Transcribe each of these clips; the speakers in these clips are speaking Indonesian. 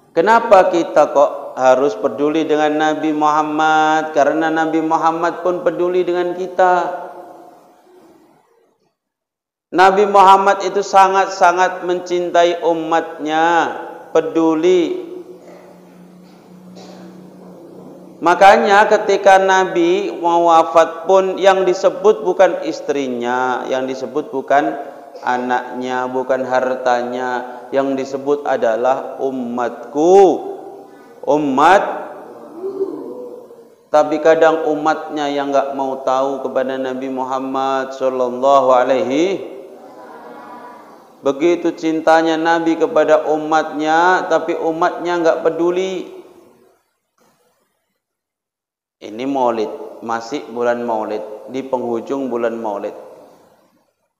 Kenapa kita kok harus peduli dengan Nabi Muhammad? Karena Nabi Muhammad pun peduli dengan kita. Nabi Muhammad itu sangat-sangat mencintai umatnya, peduli. Makanya ketika Nabi mau wafat pun yang disebut bukan istrinya, yang disebut bukan anaknya, bukan hartanya, yang disebut adalah umatku, umat. Tapi kadang umatnya yang enggak mau tahu kepada Nabi Muhammad sallallahu alaihi. Begitu cintanya Nabi kepada umatnya, tapi umatnya enggak peduli. Ini Maulid, masih bulan Maulid, di penghujung bulan Maulid.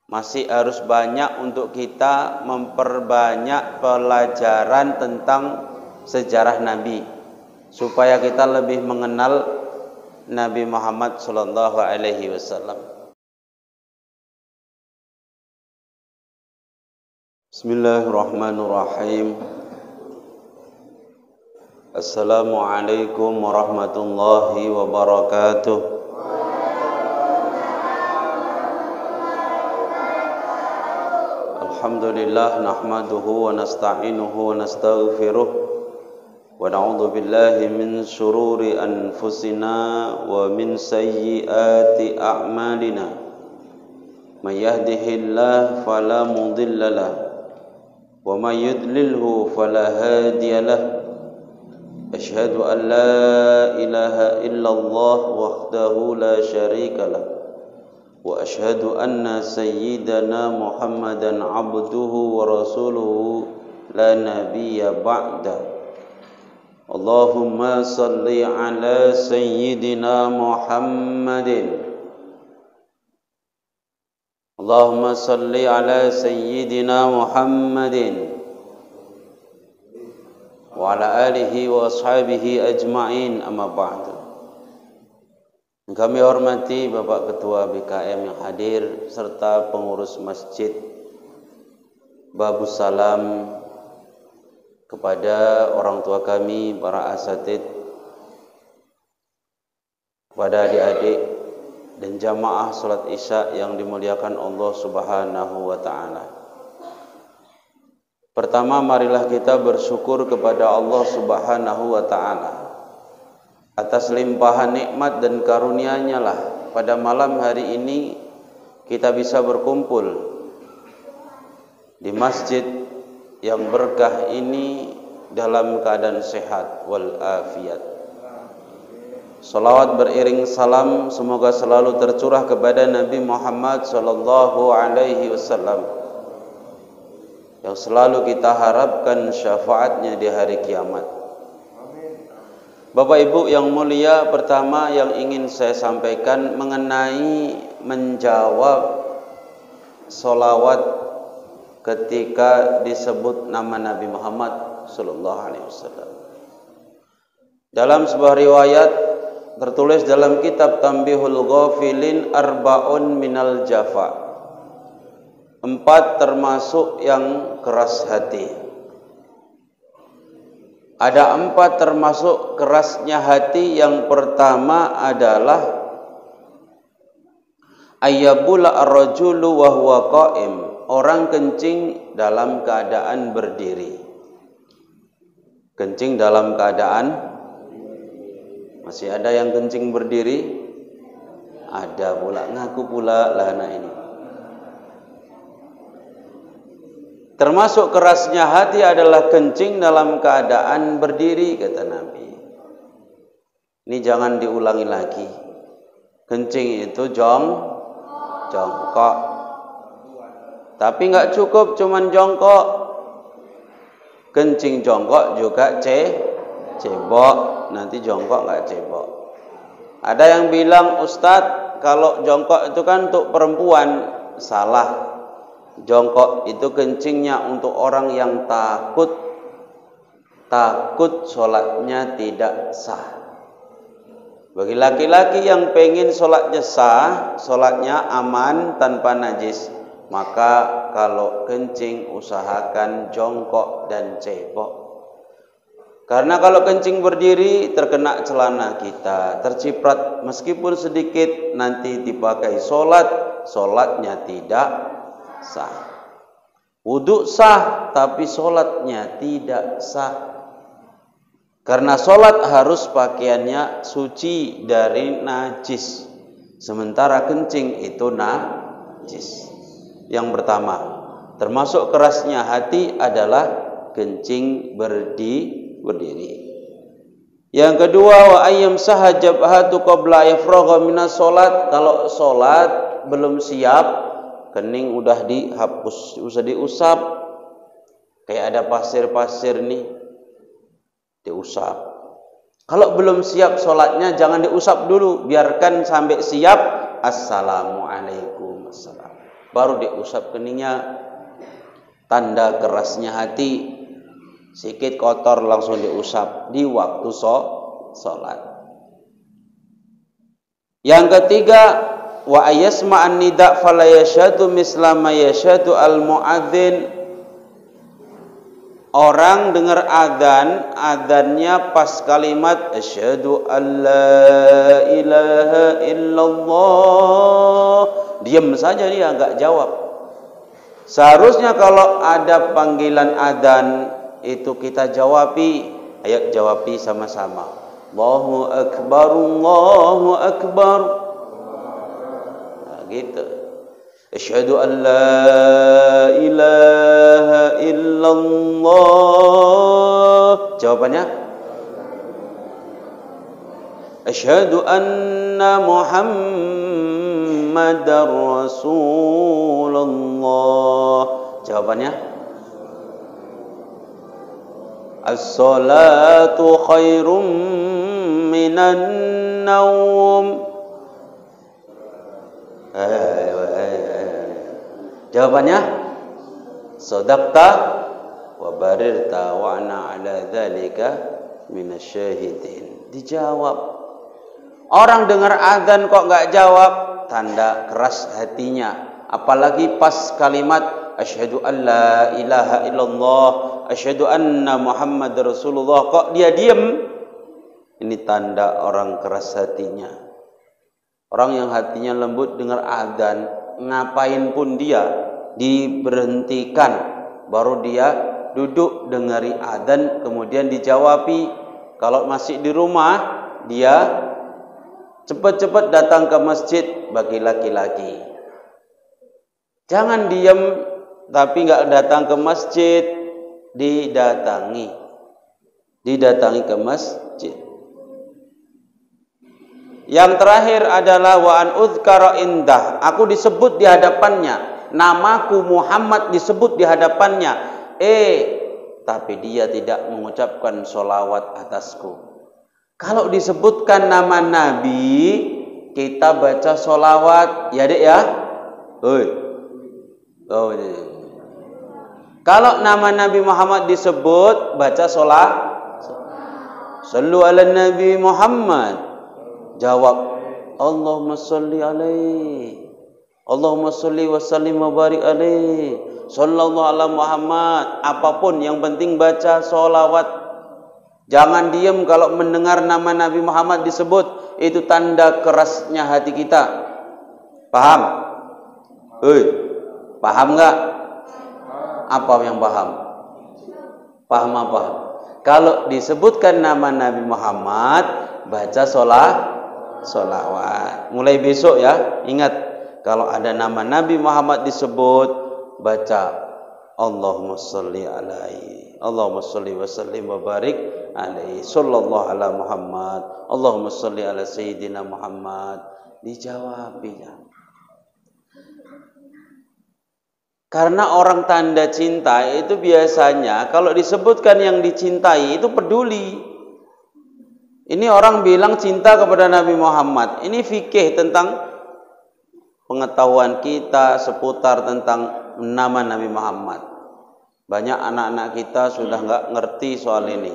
Masih harus banyak untuk kita memperbanyak pelajaran tentang sejarah Nabi, supaya kita lebih mengenal Nabi Muhammad sallallahu alaihi wasallam. Bismillahirrahmanirrahim. Assalamualaikum warahmatullahi wabarakatuh. Alhamdulillah nahmaduhu wa nasta'inuhu wa nastaghfiruh wa na'udzu billahi min syururi anfusina wa min sayyiati a'malina. May yahdihillahu fala mudilla lahu wa may yudlilhu fala hadiya lahu. Asyhadu an la ilaha illallah wahdahu la syarika lah wa asyhadu anna sayyidana Muhammadan abduhu wa rasuluhu la nabiyya ba'da. Allahumma salli ala sayyidina Muhammadin. Allahumma salli ala sayyidina Muhammadin wa ala alihi wa ashabihi ajma'in, amma ba'du. Kami hormati Bapak Ketua BKM yang hadir serta pengurus masjid Babu Salam, kepada orang tua kami, para asatid, kepada adik-adik dan jamaah salat Isya yang dimuliakan Allah Subhanahu wa taala. Pertama, marilah kita bersyukur kepada Allah Subhanahu wa taala atas limpahan nikmat dan karunia-Nya lah pada malam hari ini kita bisa berkumpul di masjid yang berkah ini dalam keadaan sehat wal afiat. Salawat beriring salam semoga selalu tercurah kepada Nabi Muhammad sallallahu alaihi wasallam yang selalu kita harapkan syafaatnya di hari kiamat. Bapak Ibu yang mulia, pertama yang ingin saya sampaikan mengenai menjawab salawat ketika disebut nama Nabi Muhammad sallallahu alaihi wasallam. Dalam sebuah riwayat tertulis dalam kitab Tanbihul Ghafilin, arba'un minal jafa, 4 termasuk yang keras hati. Ada 4 termasuk kerasnya hati. Yang pertama adalah ayyabula ar-rajulu wa huwa qa'im, orang kencing dalam keadaan berdiri. Kencing dalam keadaan, masih ada yang kencing berdiri? Ada pula, ngaku pula lah anak ini. Termasuk kerasnya hati adalah kencing dalam keadaan berdiri, kata Nabi. Ini jangan diulangi lagi. Kencing itu jongkok. Tapi enggak cukup cuman jongkok. Kencing jongkok juga cebok. Nanti jongkok enggak cebok. Ada yang bilang, Ustadz, kalau jongkok itu kan untuk perempuan. Salah. Jongkok itu kencingnya untuk orang yang takut sholatnya tidak sah. Bagi laki-laki yang pengen sholatnya sah, sholatnya aman tanpa najis, maka kalau kencing usahakan jongkok dan cebok. Karena kalau kencing berdiri terkena celana kita, terciprat meskipun sedikit, nanti dipakai solatnya tidak sah. Wudu sah, tapi solatnya tidak sah. Karena solat harus pakaiannya suci dari najis, sementara kencing itu najis. Yang pertama, termasuk kerasnya hati adalah kencing berdiri. Yang kedua, wa ayyam sahajabhatu qabla yafragha minas salat. Kalau salat belum siap, kening udah dihapus, usah diusap. Kayak ada pasir-pasir nih, diusap. Kalau belum siap salatnya jangan diusap dulu, biarkan sampai siap. Assalamualaikum assalam. Baru diusap keningnya. Tanda kerasnya hati. Sikit kotor langsung diusap di waktu sholat. Yang ketiga, wa ayasma'an nida' fala yashhadu misla ma yashhadu al-mu'adzin. Orang dengar adzannya pas kalimat asyhadu alla ilaha illallah, diam saja dia, enggak jawab. Seharusnya kalau ada panggilan adzan itu kita jawabi. Ayo jawabi sama-sama. Allahu akbar, Allahu akbar. Nah, gitu. Asyhadu an la ilaha illallah. Jawabannya asyhadu anna Muhammadar Rasulullah. Jawabannya as-salatu khairum minan naum. Jawabannya sadaqta wa barirta wa ana ala dzalika minasyahidin. Dijawab. Orang dengar azan kok enggak jawab, tanda keras hatinya. Apalagi pas kalimat asyhadu an la ilaha illallah, asyhadu anna Muhammad Rasulullah, kok dia diam? Ini tanda orang keras hatinya. Orang yang hatinya lembut dengar adzan, ngapain pun dia diberhentikan, baru dia duduk dengari adzan, kemudian dijawabi. Kalau masih di rumah, dia cepat-cepat datang ke masjid bagi laki-laki. Jangan diam tapi enggak datang ke masjid, didatangi ke masjid. Yang terakhir adalah wa an uzkara indah. Aku disebut di hadapannya, namaku Muhammad disebut di hadapannya. Tapi dia tidak mengucapkan sholawat atasku. Kalau disebutkan nama Nabi, kita baca sholawat, ya dek ya. Kalau nama Nabi Muhammad disebut, baca sholat. Sallu ala Nabi Muhammad. Jawab, Allahumma salli alaihi, Allahumma salli wa sallim wa barik alaihi, sallallahu ala Muhammad. Apapun yang penting baca sholawat. Jangan diam kalau mendengar nama Nabi Muhammad disebut. Itu tanda kerasnya hati kita. Paham? Paham enggak? Apa yang paham? Paham apa? Kalau disebutkan nama Nabi Muhammad, baca sholawat. Mulai besok ya, ingat, kalau ada nama Nabi Muhammad disebut, baca Allahumma sholli alaihi, Allahumma sholli wa sallim wa barik alaihi, sallallahu ala Muhammad, Allahumma sholli ala Sayyidina Muhammad. Dijawab ya. Karena orang tanda cinta itu biasanya kalau disebutkan yang dicintai itu peduli. Ini orang bilang cinta kepada Nabi Muhammad. Ini fikih tentang pengetahuan kita seputar tentang nama Nabi Muhammad. Banyak anak-anak kita sudah nggak ngerti soal ini.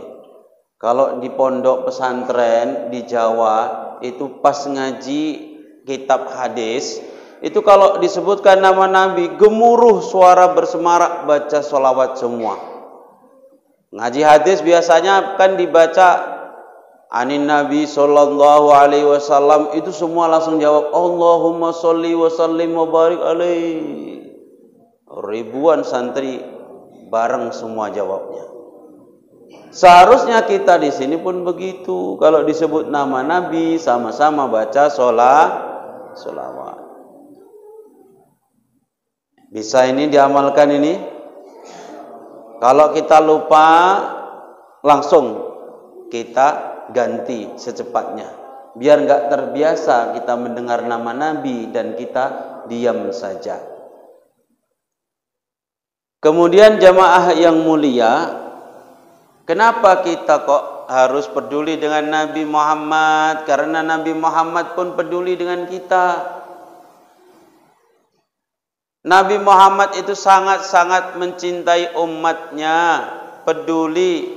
Kalau di pondok pesantren di Jawa itu pas ngaji kitab hadis, itu kalau disebutkan nama Nabi, gemuruh suara bersemarak baca sholawat semua. Ngaji hadis biasanya kan dibaca anin Nabi sallallahu alaihi wasallam, itu semua langsung jawab Allahumma sholli wa sallim wa barik alaihi. Ribuan santri bareng semua jawabnya. Seharusnya kita di sini pun begitu. Kalau disebut nama Nabi sama-sama baca sholawat. Bisa ini diamalkan ini? Kalau kita lupa langsung kita ganti secepatnya, biar nggak terbiasa kita mendengar nama Nabi dan kita diam saja. Kemudian jamaah yang mulia, kenapa kita kok harus peduli dengan Nabi Muhammad? Karena Nabi Muhammad pun peduli dengan kita. Nabi Muhammad itu sangat-sangat mencintai umatnya, peduli.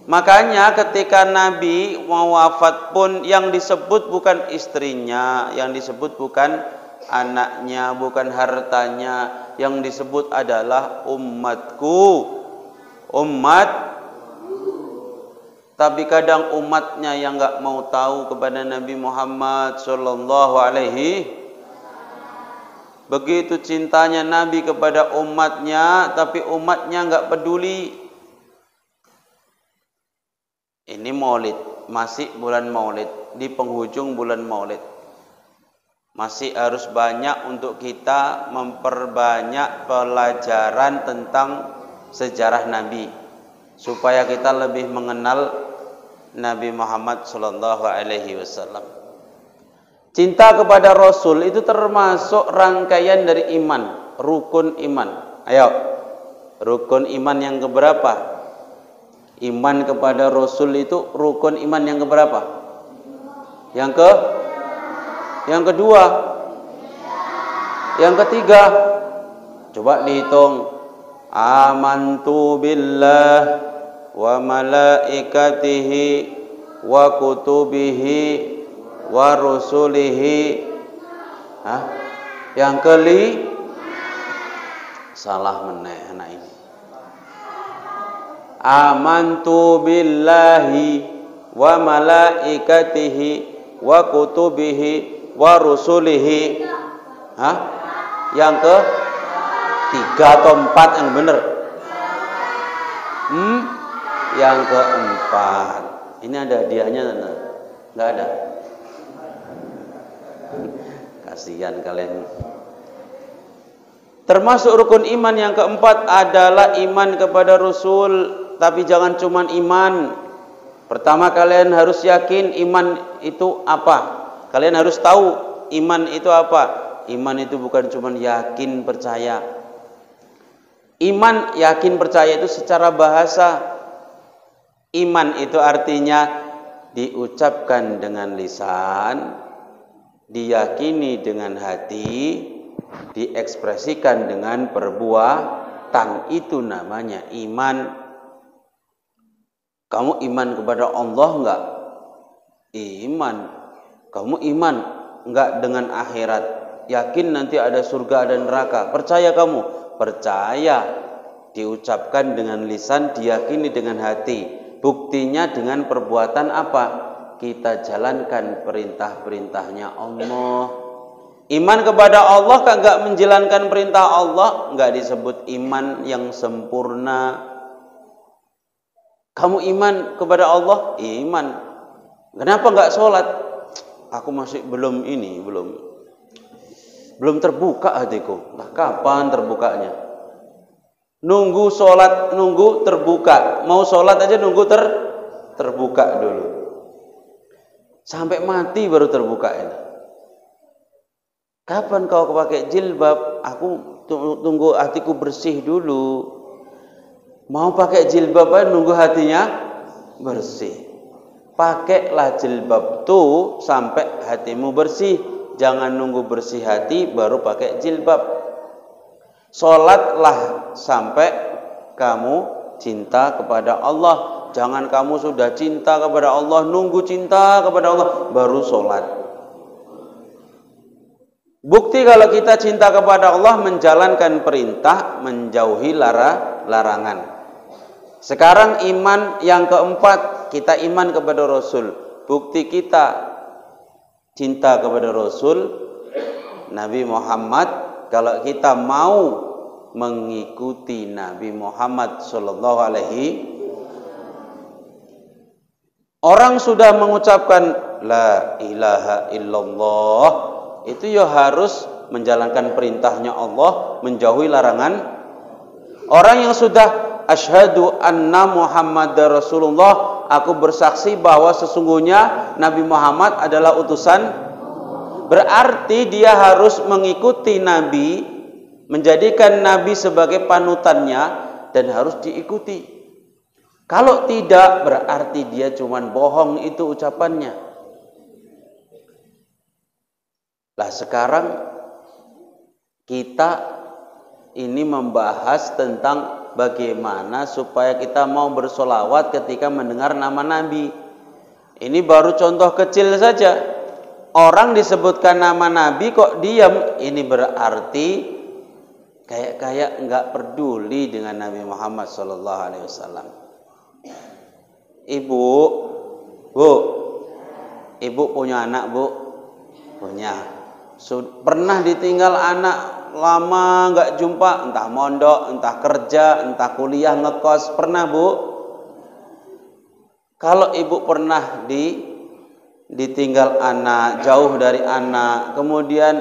Makanya ketika Nabi mau wafat pun yang disebut bukan istrinya, yang disebut bukan anaknya, bukan hartanya, yang disebut adalah umatku, umat. Tapi kadang umatnya yang nggak mau tahu kepada Nabi Muhammad Sallallahu Alaihi. Begitu cintanya Nabi kepada umatnya, tapi umatnya nggak peduli. Ini Maulid, masih bulan Maulid, di penghujung bulan Maulid. Masih harus banyak untuk kita memperbanyak pelajaran tentang sejarah Nabi, supaya kita lebih mengenal Nabi Muhammad sallallahu alaihi wasallam. Cinta kepada Rasul itu termasuk rangkaian dari iman, rukun iman. Ayo, rukun iman yang keberapa? Iman kepada Rasul itu rukun iman yang keberapa? Yang kedua. Yang ketiga. Coba dihitung. Amantu billah wa malaikatihi wa kutubihi wa rusulihi. Yang salah meneh anak ini. Amantu billahi wa malaikatihi wa kutubihi wa rusulihi. Yang ke 3 atau 4 yang benar? Yang keempat. Ini ada hadiahnya enggak? Enggak ada. Kasihan kalian. Termasuk rukun iman yang keempat adalah iman kepada Rasul. Tapi jangan cuma iman. Pertama kalian harus yakin iman itu apa. Kalian harus tahu iman itu apa. Iman itu bukan cuma yakin percaya. Iman yakin percaya itu secara bahasa. Iman itu artinya diucapkan dengan lisan, diyakini dengan hati, diekspresikan dengan perbuatan. Itu namanya iman. Kamu iman kepada Allah enggak? Iman. Kamu iman enggak dengan akhirat? Yakin nanti ada surga dan neraka? Percaya kamu? Percaya. Diucapkan dengan lisan, diyakini dengan hati. Buktinya dengan perbuatan apa? Kita jalankan perintah-perintahnya Allah. Iman kepada Allah kan enggak menjalankan perintah Allah, enggak disebut iman yang sempurna. Kamu iman kepada Allah? Iman. Kenapa enggak sholat? Aku masih belum terbuka hatiku. Nah, kapan terbukanya? Nunggu sholat, nunggu terbuka. Mau sholat aja nunggu terbuka dulu. Sampai mati baru terbuka ini. Kapan kau pakai jilbab? Aku tunggu hatiku bersih dulu. Mau pakai jilbab aja nunggu hatinya bersih. Pakailah jilbab tuh sampai hatimu bersih. Jangan nunggu bersih hati baru pakai jilbab. Sholatlah sampai kamu cinta kepada Allah. Jangan kamu sudah cinta kepada Allah, nunggu cinta kepada Allah baru sholat. Bukti kalau kita cinta kepada Allah, menjalankan perintah, menjauhi larangan. Sekarang iman yang keempat, kita iman kepada Rasul. Bukti kita cinta kepada Rasul Nabi Muhammad, kalau kita mau mengikuti Nabi Muhammad sallallahu alaihi. Orang sudah mengucapkan la ilaha illallah, itu ya harus menjalankan perintahnya Allah, menjauhi larangan. Orang yang sudah asyhadu anna Muhammadar Rasulullah, aku bersaksi bahwa sesungguhnya Nabi Muhammad adalah utusan, berarti dia harus mengikuti Nabi, menjadikan Nabi sebagai panutannya dan harus diikuti. Kalau tidak, berarti dia cuman bohong itu ucapannya. Lah sekarang kita ini membahas tentang bagaimana supaya kita mau bersolawat ketika mendengar nama Nabi. Ini baru contoh kecil saja. Orang disebutkan nama Nabi kok diam, ini berarti kayak enggak peduli dengan Nabi Muhammad sallallahu alaihi wasallam. Ibu punya anak, Bu? Punya. Pernah ditinggal anak lama nggak jumpa, entah mondok, entah kerja, entah kuliah, ngekos, pernah, Bu? Kalau ibu pernah ditinggal anak, jauh dari anak, kemudian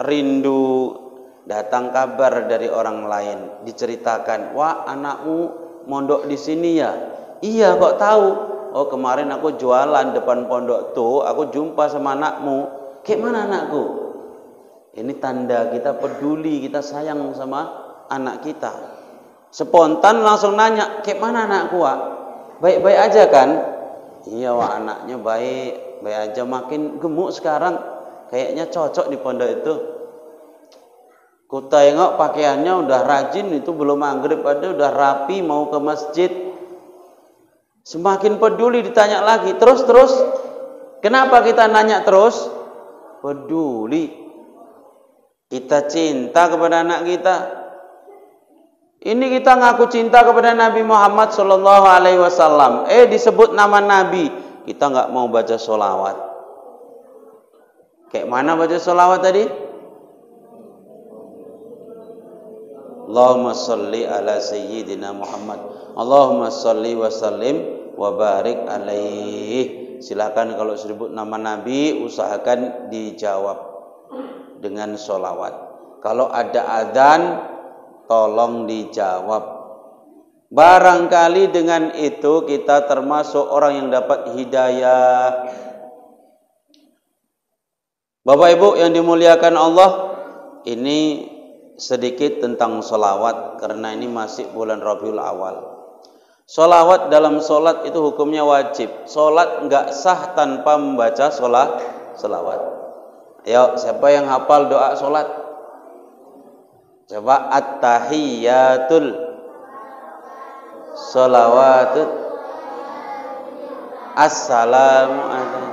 rindu, datang kabar dari orang lain, diceritakan, wah anakmu mondok di sini ya? Iya, kok tahu? Oh, kemarin aku jualan depan pondok tuh, aku jumpa sama anakmu. Kayak mana anakku? Ini tanda kita peduli, kita sayang sama anak kita. Spontan langsung nanya, kayak mana anakku, Wak? Baik-baik aja kan? Iya, Wak, anaknya baik aja, makin gemuk sekarang. Kayaknya cocok di pondok itu. Ku tengok pakaiannya udah rajin, itu belum maghrib aja udah rapi mau ke masjid. Semakin peduli, ditanya lagi, terus. Kenapa kita nanya terus? Peduli. Kita cinta kepada anak kita. Ini kita ngaku cinta kepada Nabi Muhammad sallallahu alaihi wasallam. Disebut nama Nabi, kita nggak mau baca sholawat. Kayak mana baca sholawat tadi? Allahumma salli ala sayyidina Muhammad. Allahumma salli wa sallim wa barik alaih. Silakan kalau disebut nama Nabi, usahakan dijawab dengan sholawat. Kalau ada adzan, tolong dijawab. Barangkali dengan itu kita termasuk orang yang dapat hidayah. Bapak Ibu yang dimuliakan Allah, ini sedikit tentang sholawat karena ini masih bulan Rabiul Awal. Sholawat dalam sholat itu hukumnya wajib. Sholat enggak sah tanpa membaca sholawat. Ayo, siapa yang hafal doa sholat? Coba at-tahiyyatul sholawatut assalamu alaikum.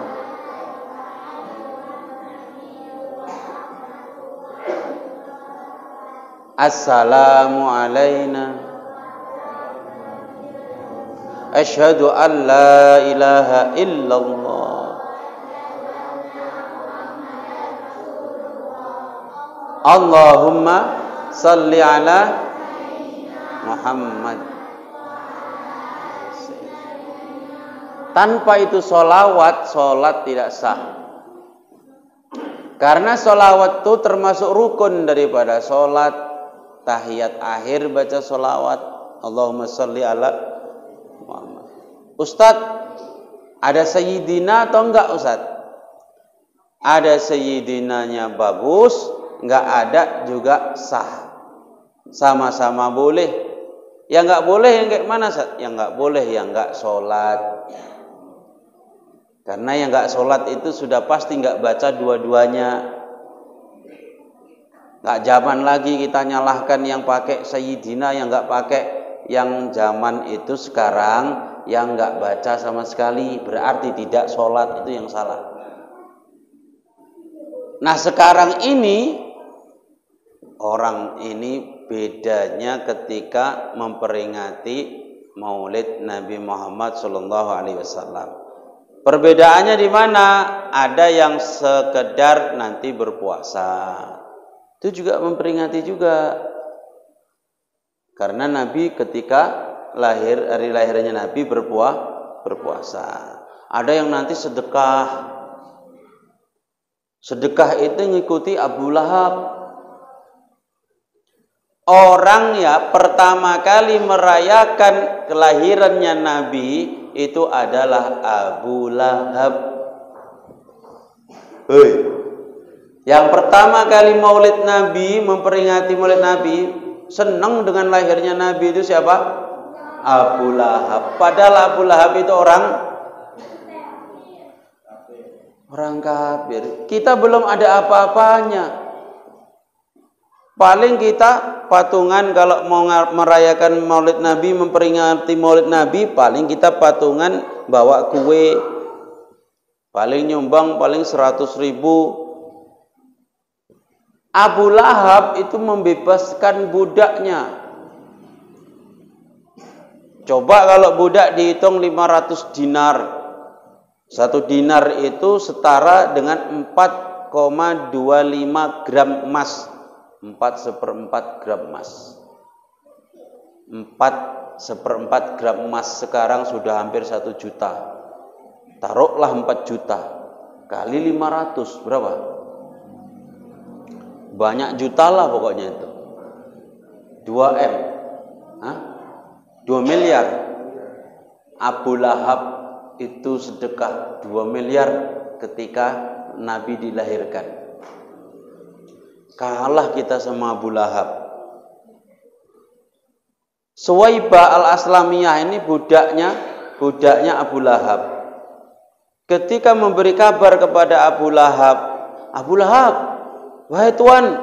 Assalamu alayna. Asyhadu an la ilaha illallah. Allahumma salli ala Muhammad. Tanpa itu sholawat, sholat tidak sah. Karena sholawat itu termasuk rukun daripada sholat. Tahiyat akhir baca sholawat, Allahumma sholli ala Muhammad. Ustadz, ada sayyidina atau enggak, Ustadz? Ada sayyidinanya bagus, enggak ada juga sah. Sama-sama boleh. Yang enggak boleh yang kayak mana, Ustadz? Yang enggak boleh yang enggak sholat. Karena yang enggak sholat itu sudah pasti enggak baca dua-duanya. Nggak zaman lagi kita nyalahkan yang pakai sayyidina, yang nggak pakai yang zaman itu sekarang, yang nggak baca sama sekali, berarti tidak sholat, itu yang salah. Nah sekarang ini orang ini bedanya ketika memperingati Maulid Nabi Muhammad SAW. Perbedaannya di mana? Ada yang sekedar nanti berpuasa, itu juga memperingati juga. Karena Nabi ketika lahir, hari lahirnya Nabi berpuasa. Ada yang nanti sedekah. Sedekah itu ngikuti Abu Lahab. Orang ya pertama kali merayakan kelahirannya Nabi itu adalah Abu Lahab. Yang pertama kali Maulid Nabi, memperingati Maulid Nabi, senang dengan lahirnya Nabi itu siapa? Abu Lahab. Padahal Abu Lahab itu orang kafir. Kita belum ada apa-apanya. Paling kita patungan kalau mau merayakan Maulid Nabi, memperingati Maulid Nabi, paling kita patungan bawa kue, paling nyumbang paling 100.000. Abu Lahab itu membebaskan budaknya. Coba kalau budak dihitung 500 dinar. 1 dinar itu setara dengan 4,25 gram emas. 4/4 gram emas. 4/4 gram emas sekarang sudah hampir 1 juta. Taruhlah 4 juta kali 500 berapa? Banyak juta lah pokoknya itu. 2 M. 2 miliar. Abu Lahab itu sedekah 2 miliar ketika Nabi dilahirkan. Kalah kita sama Abu Lahab. Suwaibah al-Aslamiyah ini budaknya Abu Lahab. Ketika memberi kabar kepada Abu Lahab, Abu Lahab, wahai Tuan,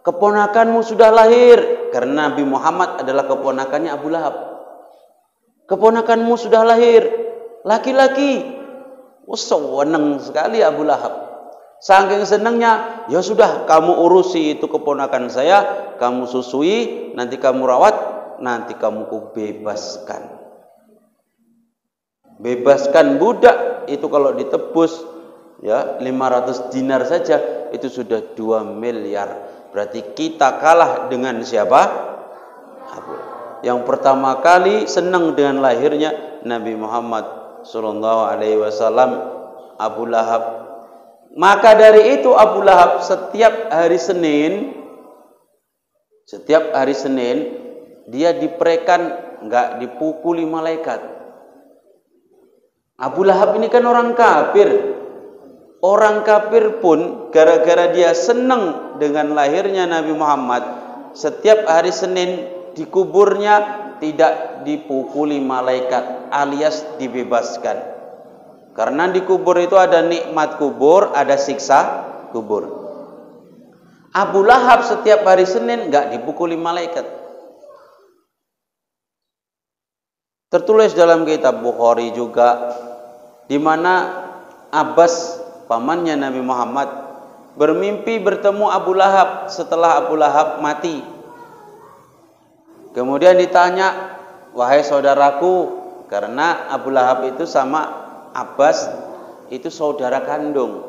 keponakanmu sudah lahir. Karena Nabi Muhammad adalah keponakannya Abu Lahab. Keponakanmu sudah lahir, laki-laki. Senang sekali Abu Lahab. Saking senangnya, ya sudah kamu urusi itu keponakan saya, kamu susui, nanti kamu rawat, nanti kamu kubebaskan. Bebaskan budak itu kalau ditebus ya 500 dinar saja itu sudah 2 miliar. Berarti kita kalah dengan siapa? Yang pertama kali senang dengan lahirnya Nabi Muhammad SAW, Abu Lahab. Maka dari itu Abu Lahab setiap hari Senin dia diprekan, enggak dipukuli malaikat. Abu Lahab ini kan orang kafir. Orang kafir pun gara-gara dia senang dengan lahirnya Nabi Muhammad, setiap hari Senin di kuburnya tidak dipukuli malaikat alias dibebaskan. Karena di kubur itu ada nikmat kubur, ada siksa kubur. Abu Lahab setiap hari Senin enggak dipukuli malaikat. Tertulis dalam kitab Bukhari juga, di mana Abbas pamannya Nabi Muhammad bermimpi bertemu Abu Lahab setelah Abu Lahab mati. Kemudian ditanya, wahai saudaraku, karena Abu Lahab itu sama Abbas itu saudara kandung.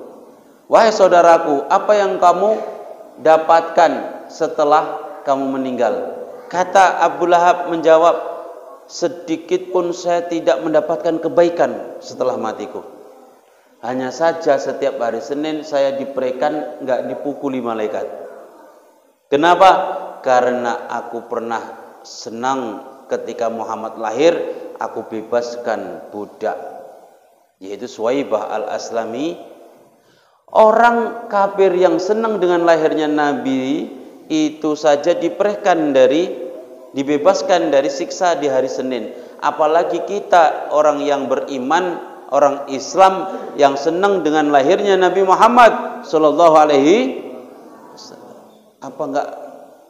Wahai saudaraku, apa yang kamu dapatkan setelah kamu meninggal? Kata Abu Lahab menjawab, sedikit pun saya tidak mendapatkan kebaikan setelah matiku. Hanya saja setiap hari Senin saya diberikan enggak dipukuli malaikat. Kenapa? Karena aku pernah senang ketika Muhammad lahir, aku bebaskan budak, yaitu Suwaibah al-Aslami. Orang kafir yang senang dengan lahirnya Nabi itu saja dibebaskan dari siksa di hari Senin. Apalagi kita orang yang beriman, orang Islam yang senang dengan lahirnya Nabi Muhammad sallallahu alaihi wasallam. Apa enggak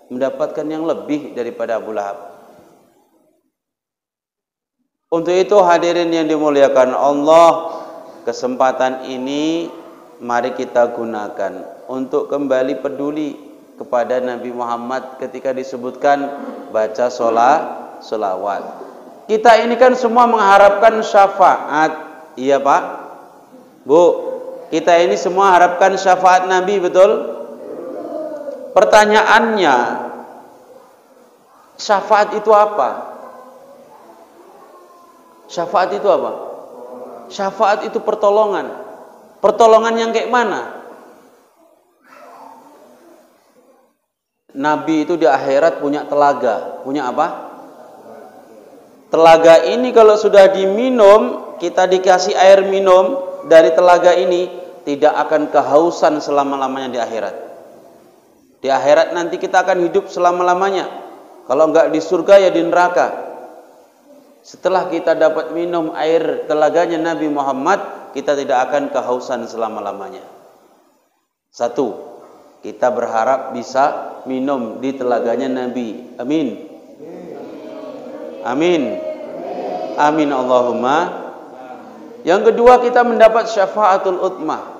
mendapatkan yang lebih daripada Abu Lahab? Untuk itu hadirin yang dimuliakan Allah, kesempatan ini mari kita gunakan untuk kembali peduli kepada Nabi Muhammad ketika disebutkan baca sholawat. Kita ini kan semua mengharapkan syafaat, iya Pak? Bu, kita ini semua harapkan syafaat Nabi, betul? Pertanyaannya, syafaat itu apa? Syafaat itu apa? Syafaat itu pertolongan. Pertolongan yang kayak mana? Nabi itu di akhirat punya telaga. Punya apa? Telaga ini kalau sudah diminum, kita dikasih air minum dari telaga ini, tidak akan kehausan selama-lamanya di akhirat. Di akhirat nanti kita akan hidup selama-lamanya. Kalau enggak di surga ya di neraka. Setelah kita dapat minum air telaganya Nabi Muhammad, kita tidak akan kehausan selama-lamanya. Satu, kita berharap bisa minum di telaganya Nabi. Amin. Amin. Amin Allahumma. Yang kedua, kita mendapat syafaatul utmah.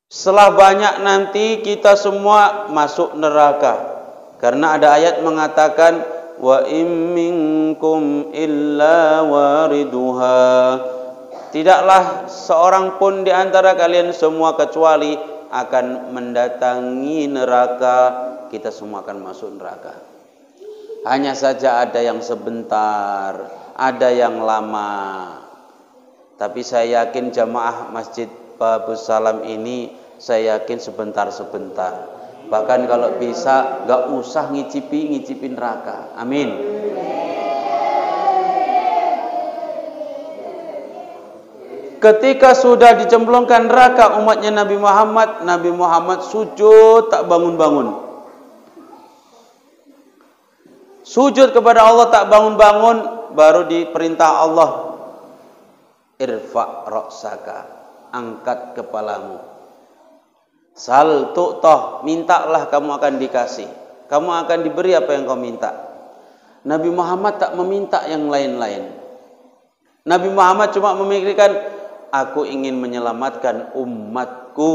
Setelah banyak nanti kita semua masuk neraka. Karena ada ayat mengatakan wa in minkum illa wariduha. Tidaklah seorang pun di antara kalian semua kecuali akan mendatangi neraka. Kita semua akan masuk neraka. Hanya saja ada yang sebentar, ada yang lama. Tapi saya yakin jamaah Masjid Babus Salam ini, saya yakin sebentar-sebentar. Bahkan kalau bisa gak usah ngicipin neraka. Amin. Ketika sudah dicemplungkan neraka umatnya Nabi Muhammad sujud tak bangun-bangun. Sujud kepada Allah tak bangun-bangun, baru diperintah Allah, irfa' ra'saka, angkat kepalamu. Sal tu'tah, mintalah kamu akan dikasih. Kamu akan diberi apa yang kau minta. Nabi Muhammad tak meminta yang lain-lain. Nabi Muhammad cuma memikirkan, aku ingin menyelamatkan umatku.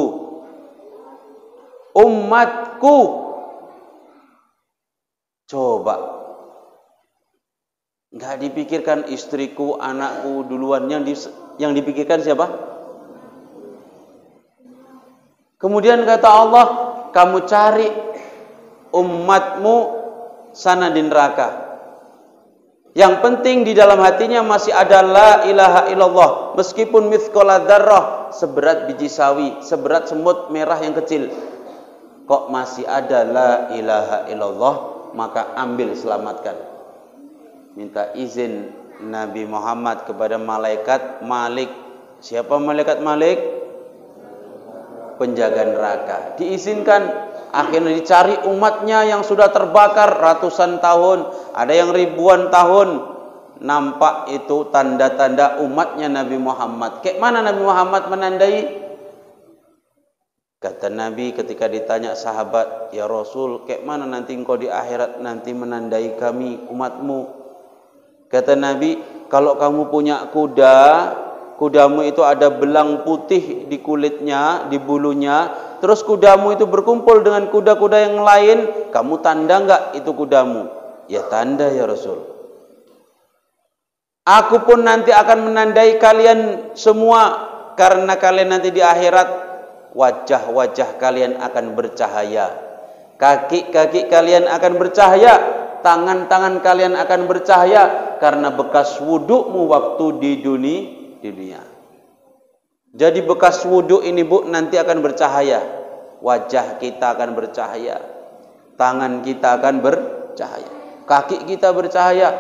Umatku. Coba. Enggak dipikirkan istriku, anakku duluan. Yang dipikirkan siapa? Kemudian kata Allah, kamu cari umatmu sana di neraka. Yang penting di dalam hatinya masih ada la ilaha illallah. Meskipun mithqala dzarrah, seberat biji sawi, seberat semut merah yang kecil. Kok masih ada la ilaha illallah, maka ambil selamatkan. Minta izin Nabi Muhammad kepada malaikat Malik. Siapa malaikat Malik? Penjaga neraka. Diizinkan, akhirnya dicari umatnya yang sudah terbakar ratusan tahun, ada yang ribuan tahun. Nampak itu tanda-tanda umatnya Nabi Muhammad. Kayak mana Nabi Muhammad menandai? Kata Nabi ketika ditanya sahabat, ya Rasul, kayak mana nanti engkau di akhirat nanti menandai kami umatmu? Kata Nabi, kalau kamu punya kuda, kudamu itu ada belang putih di kulitnya, di bulunya, terus kudamu itu berkumpul dengan kuda-kuda yang lain, kamu tanda enggak itu kudamu? Ya tanda ya Rasul. Aku pun nanti akan menandai kalian semua, karena kalian nanti di akhirat wajah-wajah kalian akan bercahaya, kaki-kaki kalian akan bercahaya, tangan-tangan kalian akan bercahaya karena bekas wudukmu waktu di dunia. Jadi bekas wudhu ini Bu nanti akan bercahaya. Wajah kita akan bercahaya, tangan kita akan bercahaya, kaki kita bercahaya.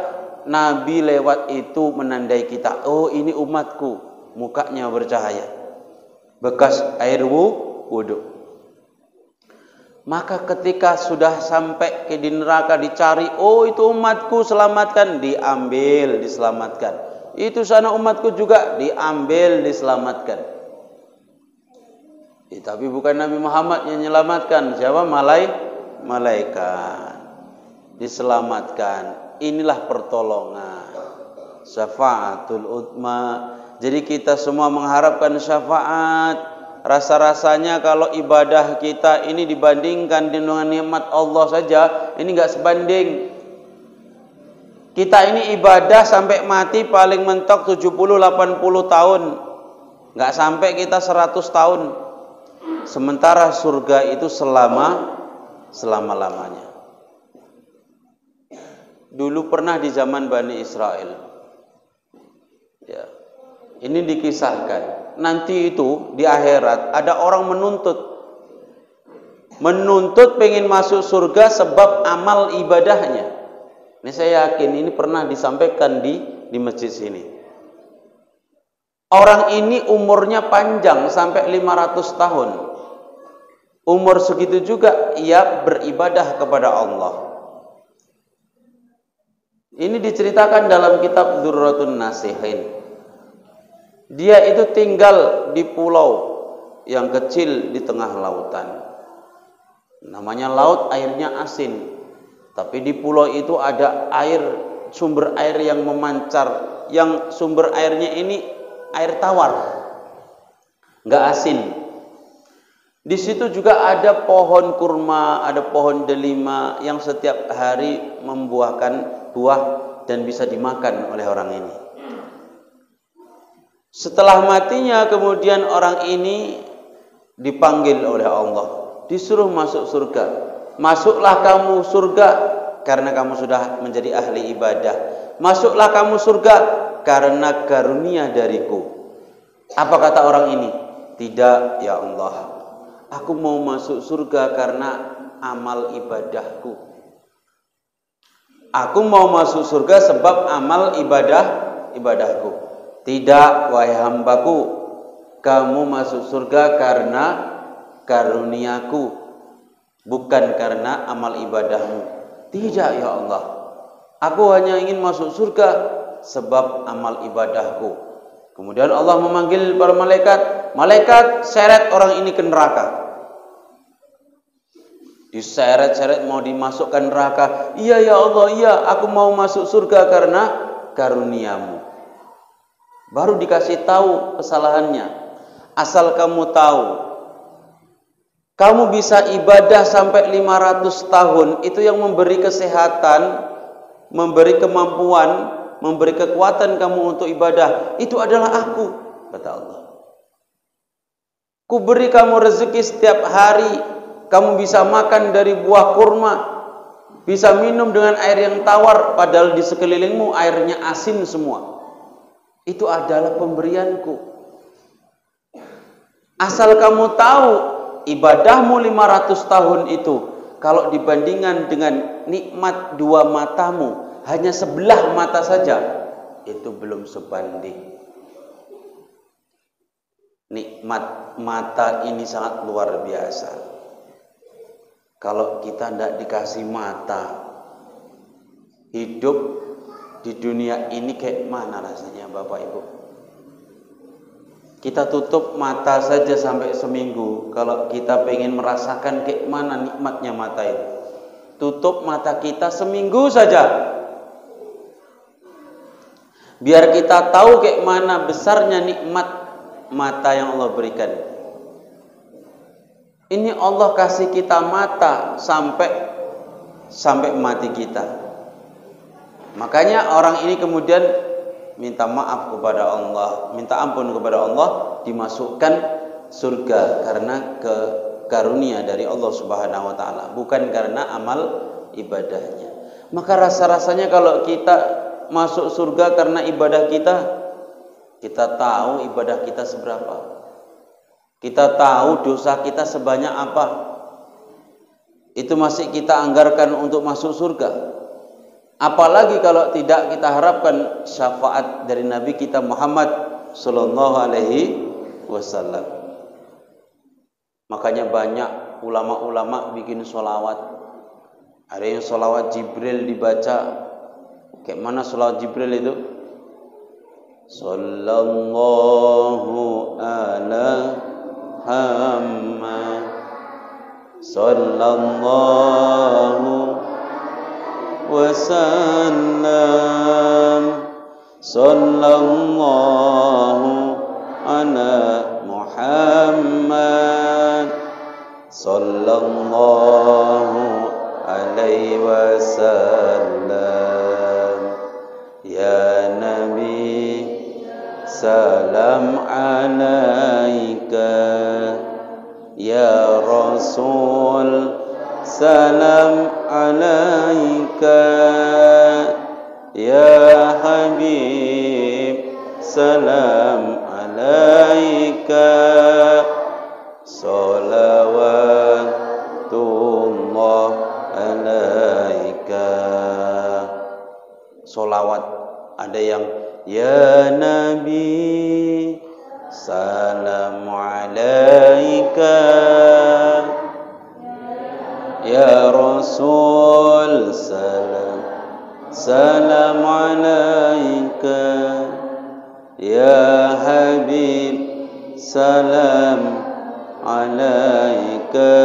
Nabi lewat itu menandai kita, oh ini umatku, mukanya bercahaya, bekas air wudhu. Maka ketika sudah sampai ke di neraka dicari, oh itu umatku, selamatkan, diambil, diselamatkan. Itu sana umatku juga, diambil, diselamatkan. Tapi bukan Nabi Muhammad yang menyelamatkan, siapa? Malaikat diselamatkan. Inilah pertolongan, syafaatul utma. Jadi kita semua mengharapkan syafaat. rasa-rasanya kalau ibadah kita ini dibandingkan dengan nikmat Allah saja, ini enggak sebanding. Kita ini ibadah sampai mati paling mentok 70-80 tahun. Enggak sampai kita 100 tahun. Sementara surga itu selama-lamanya. Dulu pernah di zaman Bani Israel. Ya. Ini dikisahkan. Nanti itu di akhirat ada orang menuntut pengen masuk surga sebab amal ibadahnya. Ini saya yakin ini pernah disampaikan di masjid sini. Orang ini umurnya panjang sampai 500 tahun. Umur segitu juga ia beribadah kepada Allah. Ini diceritakan dalam kitab Durratun Nasihin. Dia itu tinggal di pulau yang kecil di tengah lautan. Namanya laut, airnya asin. Tapi di pulau itu ada sumber air yang memancar. Yang sumber airnya ini air tawar, nggak asin. Di situ juga ada pohon kurma, ada pohon delima yang setiap hari membuahkan buah dan bisa dimakan oleh orang ini. Setelah matinya kemudian orang ini dipanggil oleh Allah, disuruh masuk surga. Masuklah kamu surga karena kamu sudah menjadi ahli ibadah. Masuklah kamu surga karena karunia dariku. Apa kata orang ini? Tidak, ya Allah. Aku mau masuk surga karena amal ibadahku. Aku mau masuk surga sebab amal ibadahku. Tidak, wahai hambaku. Kamu masuk surga karena karuniaku, bukan karena amal ibadahmu. Tidak, ya Allah. Aku hanya ingin masuk surga sebab amal ibadahku. Kemudian Allah memanggil para malaikat. Malaikat, seret orang ini ke neraka. Diseret-seret mau dimasukkan neraka. Iya, ya Allah, iya, aku mau masuk surga karena karuniamu. Baru dikasih tahu kesalahannya. Asal kamu tahu, kamu bisa ibadah sampai 500 tahun, itu yang memberi kesehatan, memberi kemampuan, memberi kekuatan kamu untuk ibadah, itu adalah aku, kata Allah. Ku beri kamu rezeki setiap hari, kamu bisa makan dari buah kurma, bisa minum dengan air yang tawar, padahal di sekelilingmu airnya asin semua. Itu adalah pemberianku. Asal kamu tahu, ibadahmu 500 tahun itu, kalau dibandingkan dengan nikmat dua matamu, hanya sebelah mata saja, itu belum sebanding. Nikmat mata ini sangat luar biasa. Kalau kita tidak dikasih mata, hidup di dunia ini kayak mana rasanya, Bapak Ibu? Kita tutup mata saja sampai seminggu. Kalau kita pengen merasakan kayak mana nikmatnya mata itu, tutup mata kita seminggu saja, biar kita tahu kayak mana besarnya nikmat mata yang Allah berikan. Ini Allah kasih kita mata sampai mati kita. Makanya orang ini kemudian minta maaf kepada Allah, minta ampun kepada Allah, dimasukkan surga karena karunia dari Allah Subhanahu wa taala, bukan karena amal ibadahnya. Maka rasa-rasanya kalau kita masuk surga karena ibadah kita tahu ibadah kita seberapa. Kita tahu dosa kita sebanyak apa. Itu masih kita anggarkan untuk masuk surga. Apalagi kalau tidak kita harapkan syafaat dari Nabi kita Muhammad sallallahu alaihi wasallam. Makanya banyak ulama-ulama bikin sholawat. Ada yang sholawat Jibril dibaca. Kayak mana sholawat Jibril itu? Sallallahu ala Muhammad, sallallahu wasallam, sallallahu ala Muhammad. sallallahu alaihi wasallam. Ya Nabi, salam alaika. Ya Rasul, salam alaika. Ya Habib, salam alaika. Salawatullah alaika. Solawat, ada yang ya Nabi, salam alaika. Ya Rasul, salam alaika. Ya Habib, salam alaika.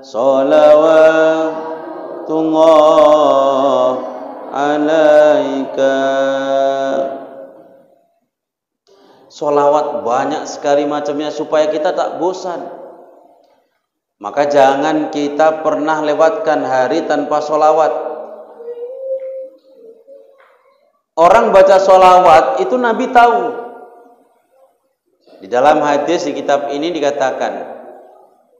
Salawatullah alaika. Solawat banyak sekali macamnya supaya kita tak bosan. Maka jangan kita pernah lewatkan hari tanpa solawat. Orang baca solawat itu Nabi tahu. Di dalam hadis di kitab ini dikatakan,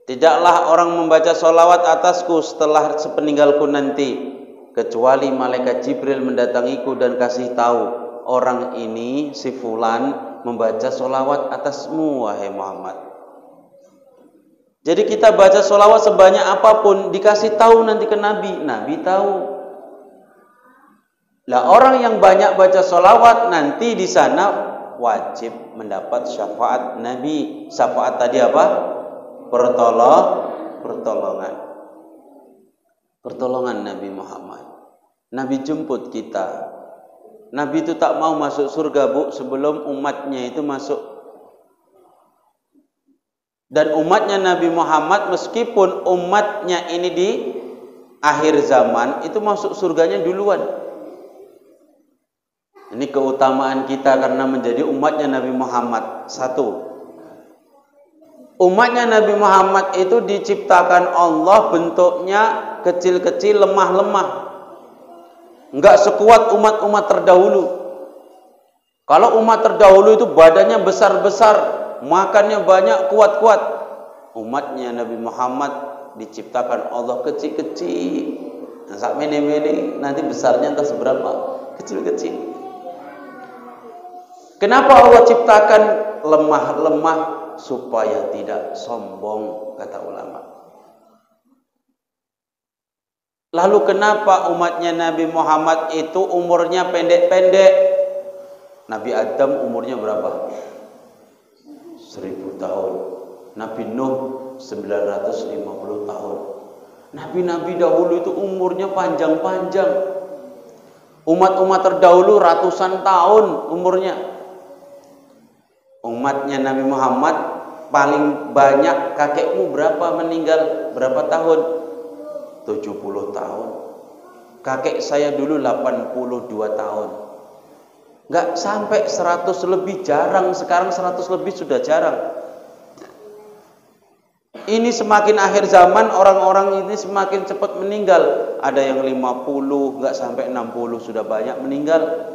tidaklah orang membaca solawat atasku setelah sepeninggalku nanti, kecuali malaikat Jibril mendatangiku dan kasih tahu, orang ini si fulan membaca solawat atasmu wahai Muhammad. Jadi kita baca solawat sebanyak apapun dikasih tahu nanti ke Nabi, Nabi tahu. Lah orang yang banyak baca solawat nanti di sana wajib mendapat syafaat Nabi. Syafaat tadi apa? Pertolongan. Pertolongan Nabi Muhammad. Nabi jemput kita. Nabi itu tak mau masuk surga, Bu, sebelum umatnya itu masuk. Dan umatnya Nabi Muhammad, meskipun umatnya ini di akhir zaman, itu masuk surganya duluan. Ini keutamaan kita karena menjadi umatnya Nabi Muhammad. Satu, umatnya Nabi Muhammad itu diciptakan Allah bentuknya kecil-kecil, lemah-lemah. Enggak sekuat umat-umat terdahulu. Kalau umat terdahulu itu badannya besar-besar, makannya banyak, kuat-kuat. Umatnya Nabi Muhammad diciptakan Allah kecil-kecil. Nah, sak mene-mene nanti besarnya entah seberapa, kecil-kecil. Kenapa Allah ciptakan lemah-lemah? Supaya tidak sombong, kata ulama. Lalu kenapa umatnya Nabi Muhammad itu umurnya pendek-pendek? Nabi Adam umurnya berapa? 1000 tahun. Nabi Nuh 950 tahun. Nabi-nabi dahulu itu umurnya panjang-panjang. Umat-umat terdahulu ratusan tahun umurnya. Umatnya Nabi Muhammad paling banyak, kakekmu berapa meninggal? Berapa tahun? 70 tahun. Kakek saya dulu 82 tahun. Enggak sampai 100 lebih, jarang. Sekarang 100 lebih sudah jarang. Ini semakin akhir zaman, orang-orang ini semakin cepat meninggal. Ada yang 50, enggak sampai 60 sudah banyak meninggal.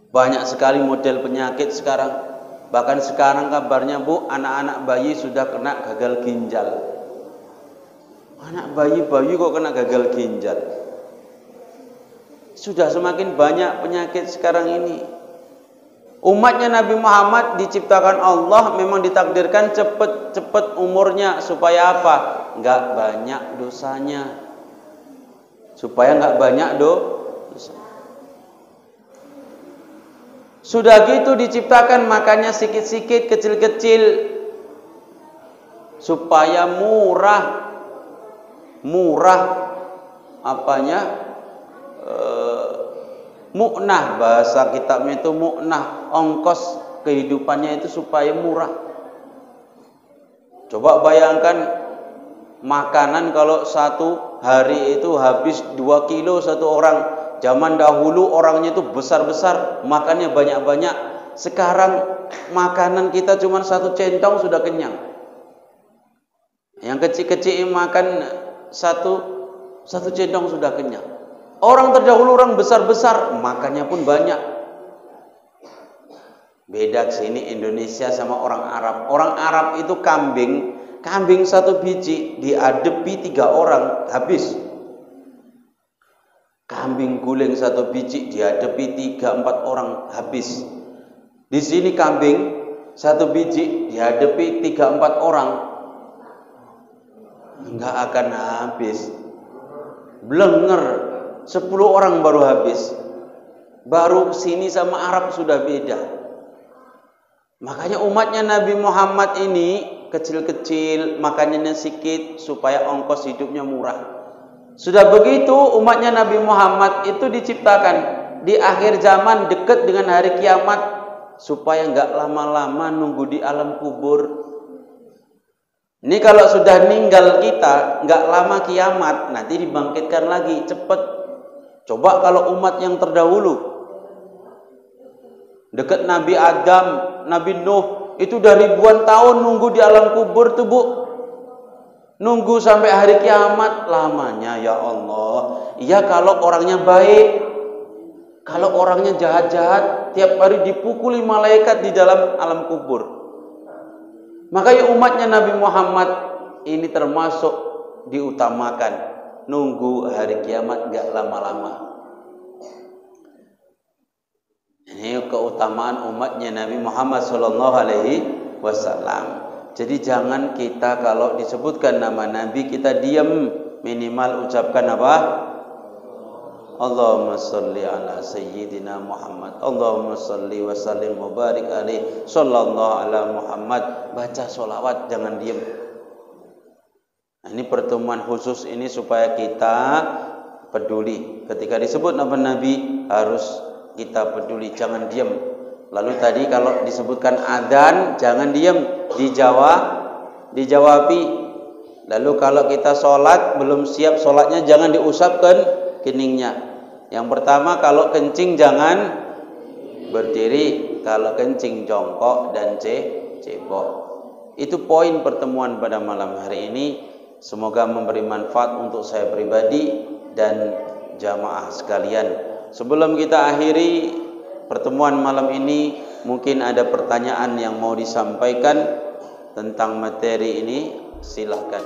Banyak sekali model penyakit sekarang. Bahkan sekarang kabarnya, Bu, anak-anak bayi sudah kena gagal ginjal. Anak bayi-bayi kok kena gagal ginjal? Sudah semakin banyak penyakit sekarang ini. Umatnya Nabi Muhammad diciptakan Allah, memang ditakdirkan cepat-cepat umurnya. Supaya apa? Enggak banyak dosanya. Supaya enggak banyak dosa. Sudah gitu diciptakan makannya sikit-sikit, kecil-kecil. Supaya murah. Murah apanya? Mu'nah, bahasa kitabnya itu mu'nah, ongkos kehidupannya itu supaya murah. Coba bayangkan makanan kalau satu hari itu habis 2 kilo satu orang. Zaman dahulu orangnya itu besar-besar, makannya banyak-banyak. Sekarang makanan kita cuma 1 centong sudah kenyang. Yang kecil-kecil makan satu cendong sudah kenyang. Orang terdahulu, orang besar-besar, makannya pun banyak. Beda sini Indonesia sama orang Arab. Orang Arab itu kambing satu biji diadepi 3 orang habis. Kambing guling satu biji dihadapi 3-4 orang habis. Di sini kambing satu biji dihadapi 3-4 orang enggak akan habis. Blenger 10 orang baru habis. Baru sini sama Arab sudah beda. Makanya umatnya Nabi Muhammad ini kecil-kecil, makanannya sedikit supaya ongkos hidupnya murah. Sudah begitu umatnya Nabi Muhammad itu diciptakan di akhir zaman dekat dengan hari kiamat supaya enggak lama-lama nunggu di alam kubur. Ini kalau sudah meninggal kita enggak lama kiamat, nanti dibangkitkan lagi cepat. Coba kalau umat yang terdahulu dekat Nabi Adam, Nabi Nuh itu udah ribuan tahun nunggu di alam kubur tuh, Bu. Nunggu sampai hari kiamat lamanya, ya Allah. Iya kalau orangnya baik. Kalau orangnya jahat-jahat, tiap hari dipukuli malaikat di dalam alam kubur. Makanya umatnya Nabi Muhammad ini termasuk diutamakan. Nunggu hari kiamat gak lama-lama. Ini keutamaan umatnya Nabi Muhammad SAW. Jadi jangan kita kalau disebutkan nama Nabi kita diam, minimal ucapkan apa? Allahumma salli ala sayyidina Muhammad. Allahumma salli wa sallim wa barik alaihi sallallahu ala Muhammad. Baca sholawat, jangan diam. Nah, ini pertemuan khusus ini supaya kita peduli. Ketika disebut nama Nabi harus kita peduli, jangan diam. Lalu tadi kalau disebutkan adzan jangan diam, dijawabi. Lalu kalau kita sholat belum siap sholatnya jangan diusapkan keningnya. Yang pertama kalau kencing jangan berdiri, kalau kencing jongkok dan cebok. Itu poin pertemuan pada malam hari ini. Semoga memberi manfaat untuk saya pribadi dan jamaah sekalian. Sebelum kita akhiri pertemuan malam ini, mungkin ada pertanyaan yang mau disampaikan tentang materi ini, silakan.